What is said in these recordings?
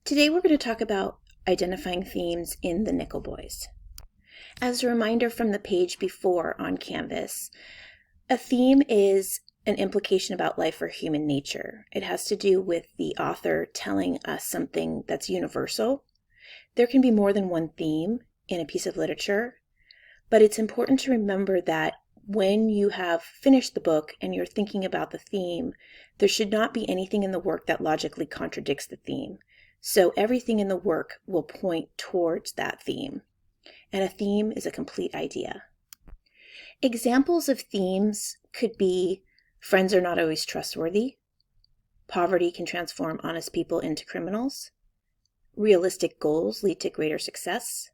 Today we're going to talk about identifying themes in the Nickel Boys. As a reminder from the page before on Canvas, a theme is an implication about life or human nature. It has to do with the author telling us something that's universal. There can be more than one theme in a piece of literature, but it's important to remember that when you have finished the book and you're thinking about the theme, there should not be anything in the work that logically contradicts the theme. So everything in the work will point towards that theme. And a theme is a complete idea. Examples of themes could be friends are not always trustworthy, poverty can transform honest people into criminals, realistic goals lead to greater success,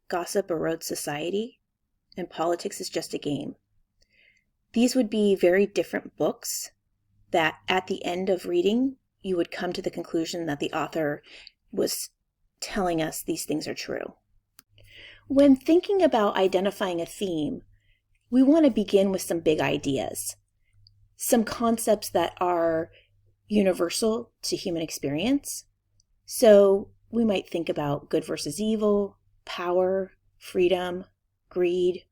gossip erodes society, and politics is just a game. These would be very different books that at the end of reading, you would come to the conclusion that the author was telling us these things are true. When thinking about identifying a theme, we want to begin with some big ideas, some concepts that are universal to human experience. So we might think about good versus evil, power, freedom, greed,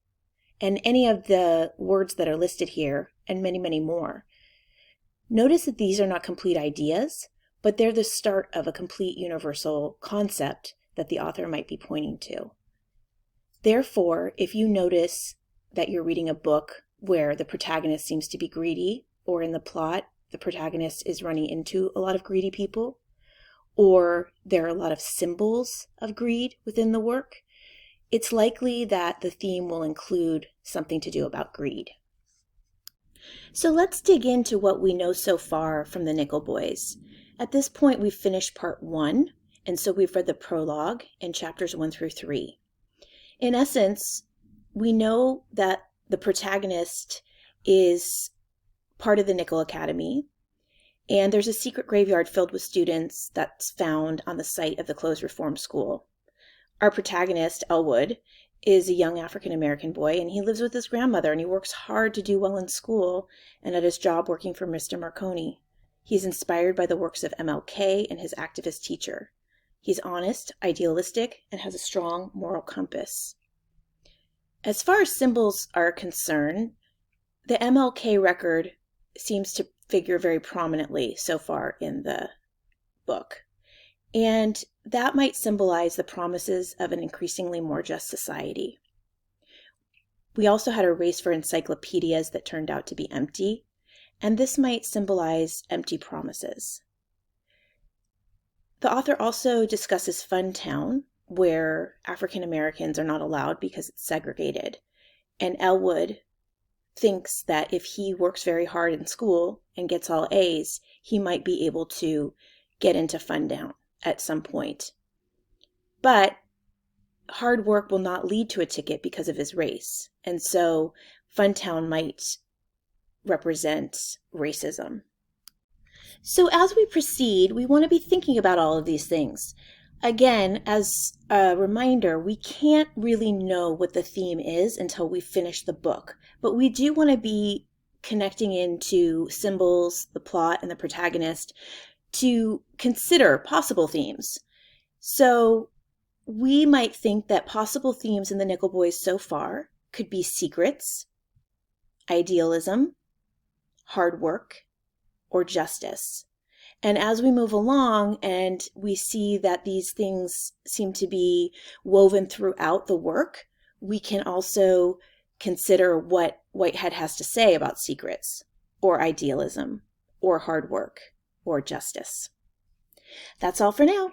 and any of the words that are listed here, and many, many more. Notice that these are not complete ideas, but they're the start of a complete universal concept that the author might be pointing to. Therefore, if you notice that you're reading a book where the protagonist seems to be greedy, or in the plot, the protagonist is running into a lot of greedy people, or there are a lot of symbols of greed within the work, it's likely that the theme will include something to do about greed. So let's dig into what we know so far from the Nickel Boys. At this point, we've finished part 1, and so we've read the prologue and chapters 1 through 3. In essence, we know that the protagonist is part of the Nickel Academy, and there's a secret graveyard filled with students that's found on the site of the closed reform school. Our protagonist, Elwood, is a young African-American boy, and he lives with his grandmother, and he works hard to do well in school and at his job working for Mr. Marconi. He's inspired by the works of MLK and his activist teacher. He's honest, idealistic, and has a strong moral compass. As far as symbols are concerned, the MLK record seems to figure very prominently so far in the book. And that might symbolize the promises of an increasingly more just society. We also had a race for encyclopedias that turned out to be empty, and this might symbolize empty promises. The author also discusses Funtown, where African Americans are not allowed because it's segregated, and Elwood thinks that if he works very hard in school and gets all A's, he might be able to get into Funtown at some point. But hard work will not lead to a ticket because of his race. And so Funtown might represent racism. So as we proceed, we want to be thinking about all of these things. Again, as a reminder, we can't really know what the theme is until we finish the book. But we do want to be connecting into symbols, the plot, and the protagonist to consider possible themes. So we might think that possible themes in the Nickel Boys so far could be secrets, idealism, hard work, or justice. And as we move along and we see that these things seem to be woven throughout the work, we can also consider what Whitehead has to say about secrets, or idealism, or hard work, or justice. That's all for now.